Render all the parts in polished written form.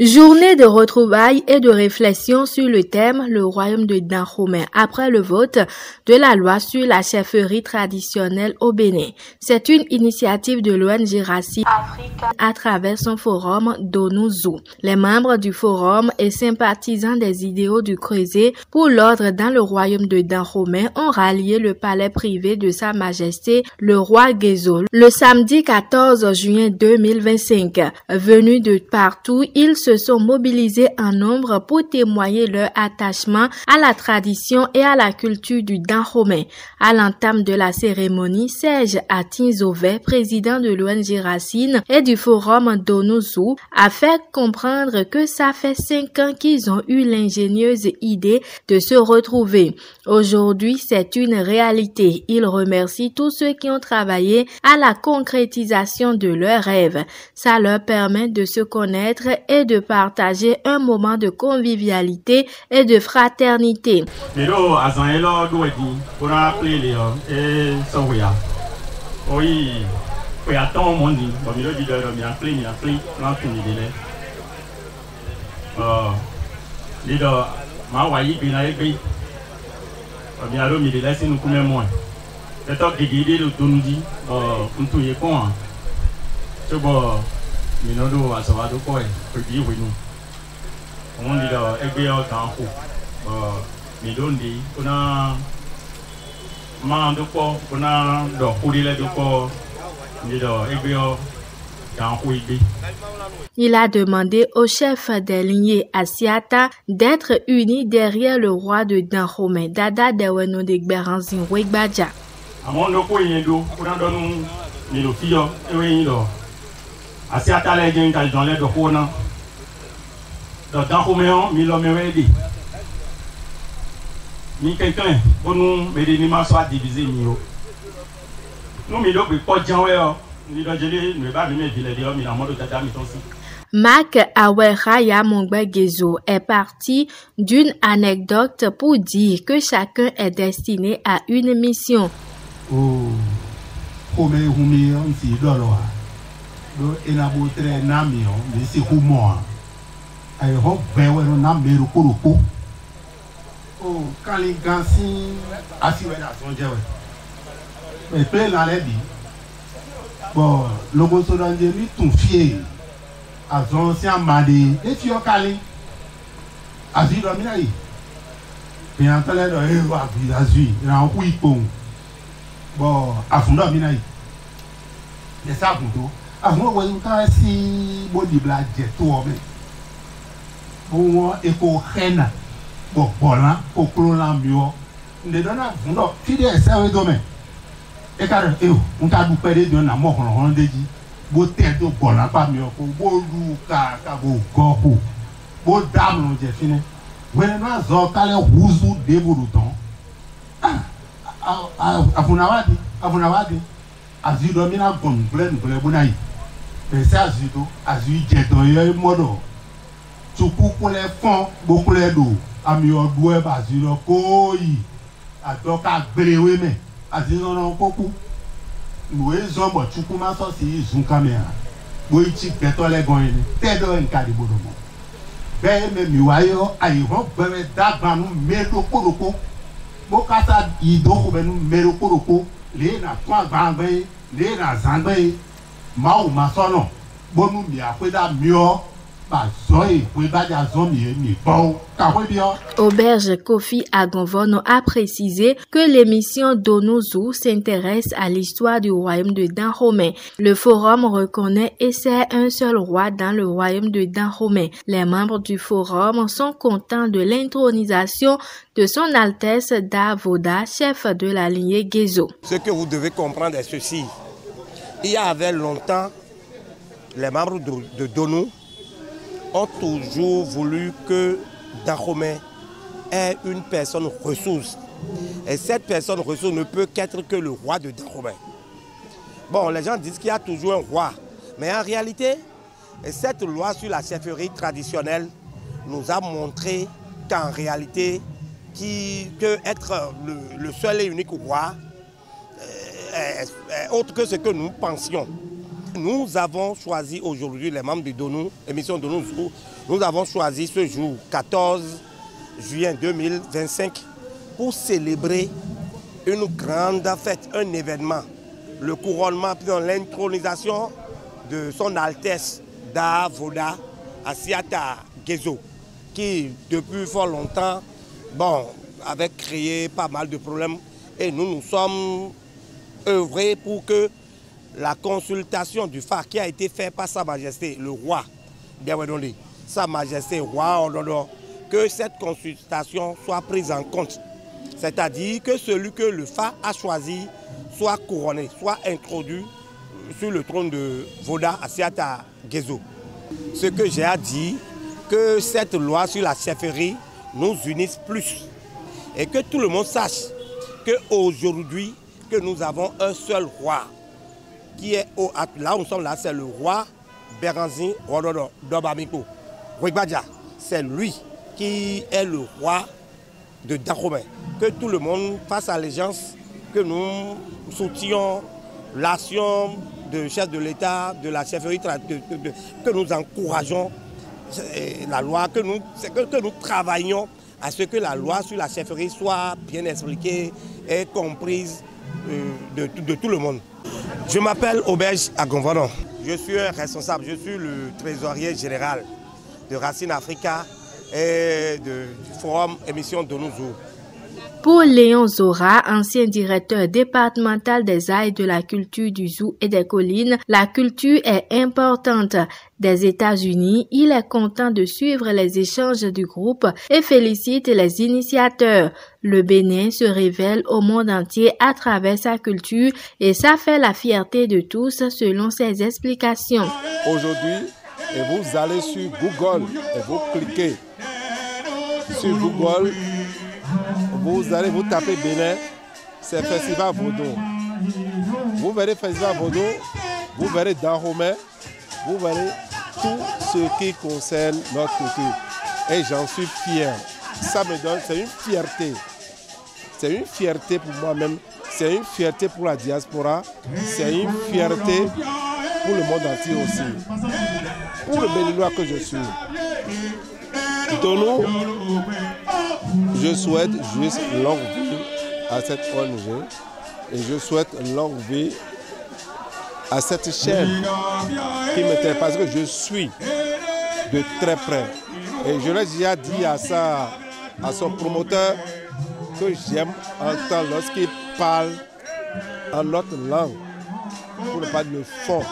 Journée de retrouvailles et de réflexion sur le thème le royaume de Dahomey après le vote de la loi sur la chefferie traditionnelle au Bénin. C'est une initiative de l'ONG Racine Africa à travers son forum Donouzo. Les membres du forum et sympathisants des idéaux du Creuset pour l'ordre dans le royaume de Dahomey ont rallié le palais privé de Sa Majesté le roi Gezo le samedi 14 juin 2025. Venus de partout, ils se sont mobilisés en nombre pour témoigner leur attachement à la tradition et à la culture du Dahomey. À l'entame de la cérémonie, Serge Atinzové, président de l'ONG Racine et du forum Donouzo, a fait comprendre que ça fait 5 ans qu'ils ont eu l'ingénieuse idée de se retrouver. Aujourd'hui, c'est une réalité. Il remercie tous ceux qui ont travaillé à la concrétisation de leurs rêves. Ça leur permet de se connaître et de partager un moment de convivialité et de fraternité. Il a demandé au chef des lignées Asiata d'être unis derrière le roi de Dahomey, Dada Deweno de Gberanzin Wegbadja. Asiata les gens qui dans les documents dans Dahomey mi l'homme ready mi quelqu'un pour nous mais des nimas soit divisé mio nous mi do pas janwe ni do jeli ne ba mi ville de mi na modo tata mi tonsi. Marc Aweraya Mongbe Gezo est parti d'une anecdote pour dire que chacun est destiné à une mission. Oh, comme humi on si doloa. Do enabotre namio mais c'est humoa. Ay ho bewe no na meru kuruku. Oh, kali gansi asiwe da son jewe. Mais plein dans les bi. Bon, logo so dans lui tout fier. Azon si amade et tu kali. Azi do mi nai. Bien tele do e wa bi azi na ku ipon. Bon, afunda mi nai. De ça pour àwọn wọ̀nyí ká sí bódìbla jẹ tó ọbẹ̀ wọn èkó xẹ́nà gbọ̀gbọ̀lá kókó la miọ́ ǹdẹ̀dọ́nà fúnlọ fídíò ẹ̀sẹ̀ wẹ́ dọ́mẹ̀ ẹ ká rẹ̀ ẹ̀ ń ká dúpẹ́ dé dùn nà mọ́ ọ̀hún déjì bó tẹ̀ tó gbọ̀lá pa miọ́ kó bó lu ká bó gọ́ kó bó dàmú jẹ fínẹ́ wẹ́rẹ́ náà zọ kálẹ̀ wúzú débòrò tán àfúnáwádìí àzídọ́mínà gbọ̀ngbẹ́ngbẹ́ bóná yìí. Pèsè azido azidjẹtọ yẹ mọdọ tukukulẹ fọn gbokulẹ do ami ọdún ẹ bá azidọ kóòyì àdọka gbèrèwé mẹ azidọnà kókó ìwé zọmọ tukuma sọsì ìzún kámẹ́rà bóyí tí gbẹtọ lẹgàn yẹn tẹdọ nǹkan ìbòdò mọ bẹ́ẹ̀ mẹmí wáyọ àyẹ̀wò gbẹrẹ dàgbànú mẹdọ kórókó bókátà ìdókòbẹnu mẹdọ kórókó lẹ́yìn náà fún àgbàgbẹ́ lẹ́yìn náà zàgbẹ́ Mao masono bonu mi akweda mio ba zoe kwe badia zomi mi bon kawe bio. Auberge Kofi Agonvono a précisé que l'émission Donouzo s'intéresse à l'histoire du royaume de Dahomey. Le forum reconnaît et sert un seul roi dans le royaume de Dahomey. Les membres du forum sont contents de l'intronisation de son Altesse Davoda, chef de la lignée Gezo. Ce que vous devez comprendre est ceci. Il y avait longtemps, les membres de Donou ont toujours voulu que Dahomey ait une personne ressource. Et cette personne ressource ne peut qu'être que le roi de Dahomey. Bon, les gens disent qu'il y a toujours un roi. Mais en réalité, cette loi sur la chefferie traditionnelle nous a montré qu'en réalité, être le seul et unique roi, autre que ce que nous pensions. Nous avons choisi aujourd'hui, les membres de Donou, émission Donou, nous avons choisi ce jour, 14 juin 2025, pour célébrer une grande fête, un événement, le couronnement, puis l'intronisation de son Altesse Da Voda Assata Gezo, qui depuis fort longtemps avait créé pas mal de problèmes et nous sommes œuvrés pour que la consultation du phare qui a été faite par Sa Majesté le roi, Sa Majesté roi, que cette consultation soit prise en compte. C'est-à-dire que celui que le phare a choisi soit couronné, soit introduit sur le trône de Voda Assata Gezo. Ce que j'ai à dire, que cette loi sur la chefferie nous unisse plus et que tout le monde sache qu'aujourd'hui, que nous avons un seul roi qui est là où nous sommes là, c'est le roi Béranzin Dobamiko. C'est lui qui est le roi de Dahomey. Que tout le monde fasse allégeance, que nous soutenions l'action du chef de l'État, de la chefferie, que nous encourageons la loi, que nous travaillons à ce que la loi sur la chefferie soit bien expliquée et comprise de tout le monde. Je m'appelle Auberge Agonvadon. Je suis un responsable, je suis le trésorier général de Racine Africa et du forum émission Donouzo. Pour Léon Zora, ancien directeur départemental des arts et de la culture du Zou et des collines, la culture est importante. Des États-Unis, il est content de suivre les échanges du groupe et félicite les initiateurs. Le Bénin se révèle au monde entier à travers sa culture et ça fait la fierté de tous selon ses explications. Aujourd'hui, vous allez sur Google et vous cliquez sur Google. Vous allez vous taper Bénin, c'est Festival Vodou. Vous verrez Festival Vodou, vous verrez Dahomey, vous verrez tout ce qui concerne notre culture. Et j'en suis fier. Ça me donne, c'est une fierté. C'est une fierté pour moi-même, c'est une fierté pour la diaspora, c'est une fierté pour le monde entier aussi. Pour le Béninois que je suis. Donou, je souhaite juste longue vie à cette ONG et je souhaite longue vie à cette chaîne qui m'intéresse parce que je suis de très près. Et je l'ai déjà dit à son promoteur que j'aime entendre lorsqu'il parle en notre langue, pour ne pas dire le fond.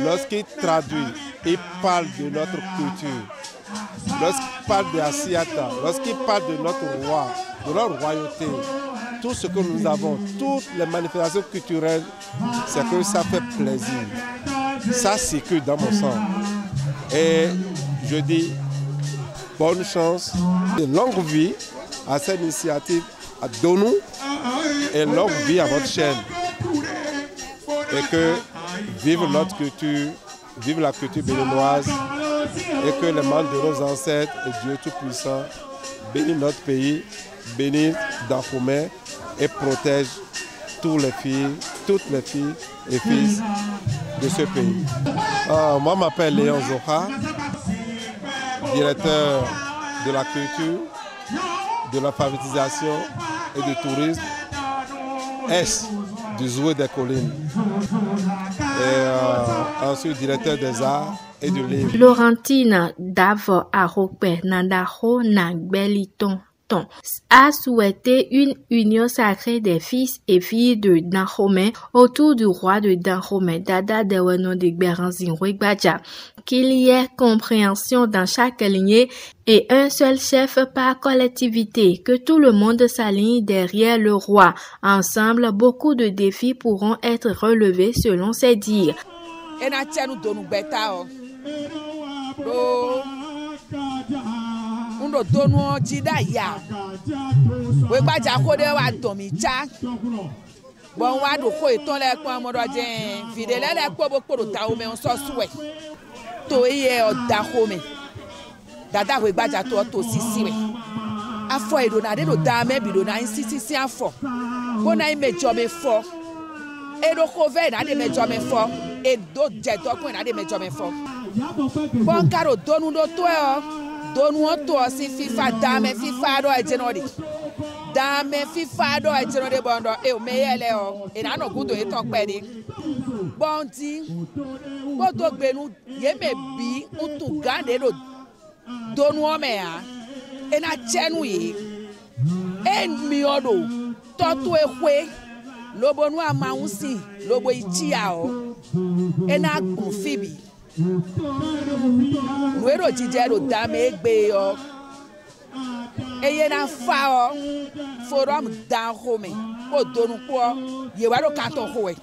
Lorsqu'il traduit, il parle de notre culture. Lorsqu'il parle de Assata, lorsqu'il parle de notre roi, de notre royauté, tout ce que nous avons, toutes les manifestations culturelles, c'est que ça fait plaisir. Ça circule dans mon sang. Et je dis bonne chance et longue vie à cette initiative à Donou et longue vie à votre chaîne. Et que vive notre culture, vive la culture béninoise. Et que les membres de nos ancêtres et Dieu Tout-Puissant bénisse notre pays, bénisse Dahomey et protège toutes les filles et fils de ce pays. Moi, je m'appelle Léon Zora, directeur de la culture, de l'alphabétisation et du tourisme, Est du Zou et des collines. Et ensuite directeur des arts et du livre. Laurentine Davo Arokpe Nandaho Nagbeliton a souhaité une union sacrée des fils et filles de Dahomey autour du roi de Dahomey, Dada Dewano de Béranzin Wegbadja, qu'il y ait compréhension dans chaque lignée et un seul chef par collectivité, que tout le monde s'aligne derrière le roi. Ensemble, beaucoup de défis pourront être relevés selon ses dires. Ndo donu jida ya we gbaja ko de wa domi cha bon wa do ko iton le pon mo do je fidele le po bo poro ta o me on so suwe to iye o Dahomey dada we gbaja to sisi we afọ edo na de do da me bi do na sisi afọ ko na imejo me fo edo ko ve na de mejo me fo et d'autres jetons qu'on a des médias mais fort. Bon caro donu do toi donu to si FIFA dame FIFA do e jenodi. Dame FIFA do e jenodi bondo e o meyele o e na no gudo e to pe ni. Bondi bo to gbenu ye me bi utu gande do donu o me a e na chenu yi e mi odo to to e hwe lobo nu ama unsi lobo ichia o e na gun fibi wero jijero dame egbe o eye na fa o forum dan home o donu po ye wa ro kato howe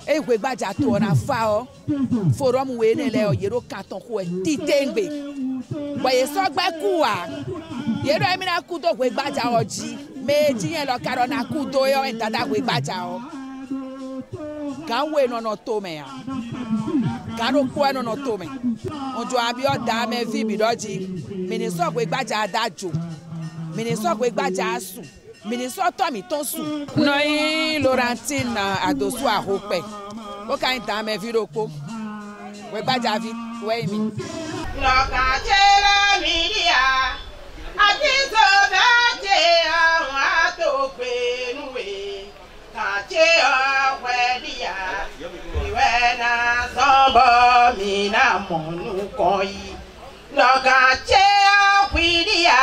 e gbe gbaja to na fa o forum we ne le o ye ro kato howe titengbe boye so gba kuwa ye ro emi na ku to gbe gbaja oji meji yen lo karo na ku do yo en dada gbe gbaja o kan we no to me ya karo ko no to me ojo abi o da me vi bi doji mi ni so gbe gbaja adajo mi ni so gbe gbaja asu mi ni so to mi ton su no yin Laurentine adosu ahope o kan da me vi roko we gbaja vi we mi no ka chela media ati so da che awon to pe nuwe ka che o we dia iwe na sombo mi na monu koi no ka che o wi dia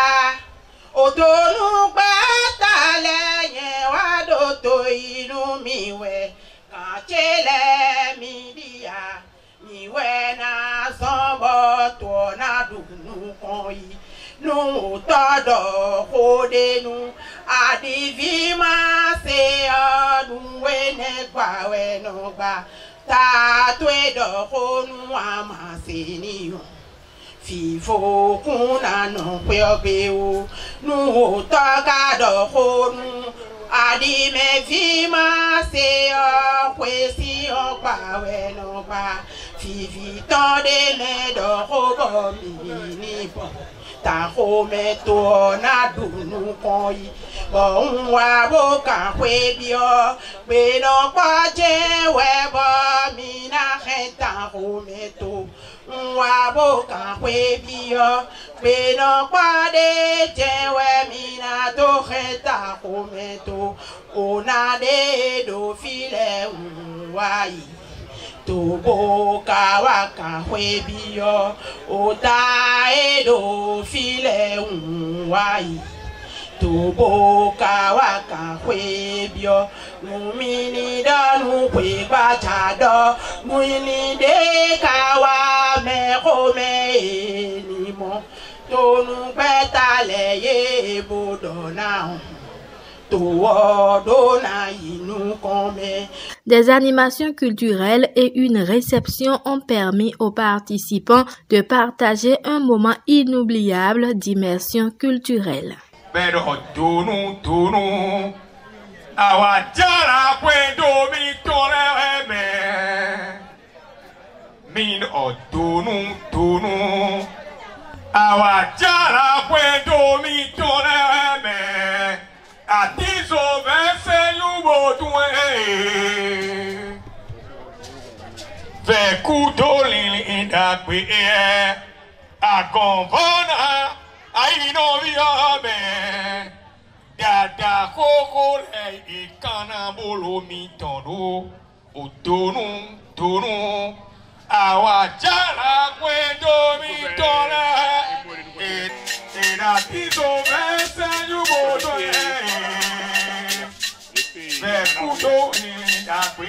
odonu gbata leyin wa do to inu mi we ka chele mi dia iwe na sombo to na dunu koi nu todo hodenu adivima se adu wene gba weno gba ta to edo honu amaseni o fifo kuna no pe ogbe o nu to ga do honu adime vima se o kwesi o gba weno gba fifi to de me do hobo mi ni bo ta home to na dunu koi bon wa bo ka kwe bi o pe no pa je we bo mi na heta home to wa bo ka kwe bi o pe no pa de je we mi na to heta home to ona de do file wa yi tobo kawaka hwebio ota edo file unwai tobo kawaka hwebio mumini danu kwe bachado mumini de kawa me home nimo tonu betale ye bodona. Des animations culturelles et une réception ont permis aux participants de partager un moment inoubliable d'immersion culturelle. Atiso verse yubo tuwe ve kuto lili indakwe agonvona aino viame dada koko le ikana bolo mitondo utonu tonu awajala kwendo mitole atiso verse yubo tuwe Kudo ni dakwe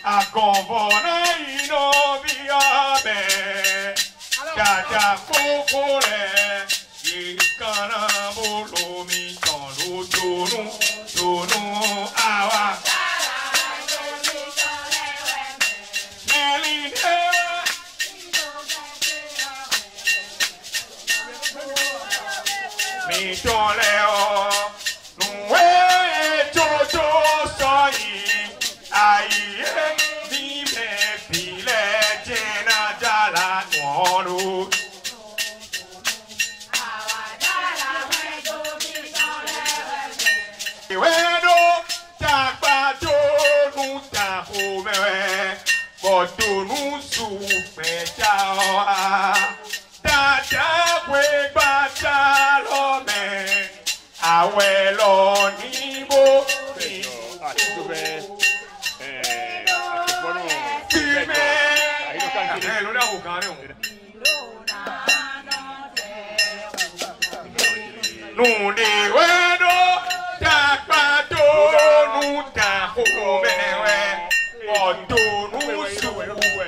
agonvona ino viabe dada kokore yikana bolo mi tono tono tono awa mi toleo Bueno, takpa to nuta po me Odunu super jawa. Dada we bata lo me. Awelo nibo. Nundi wedo takpato nuta homewe odunu suwe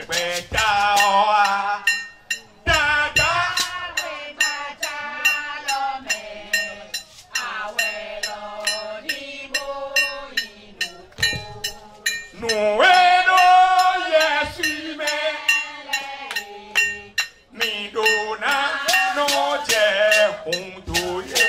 beta oa dada we bata lo me awelo nibo inuko nuedo yesime mi dona no je junto ye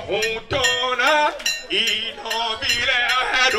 Juntona y no vile a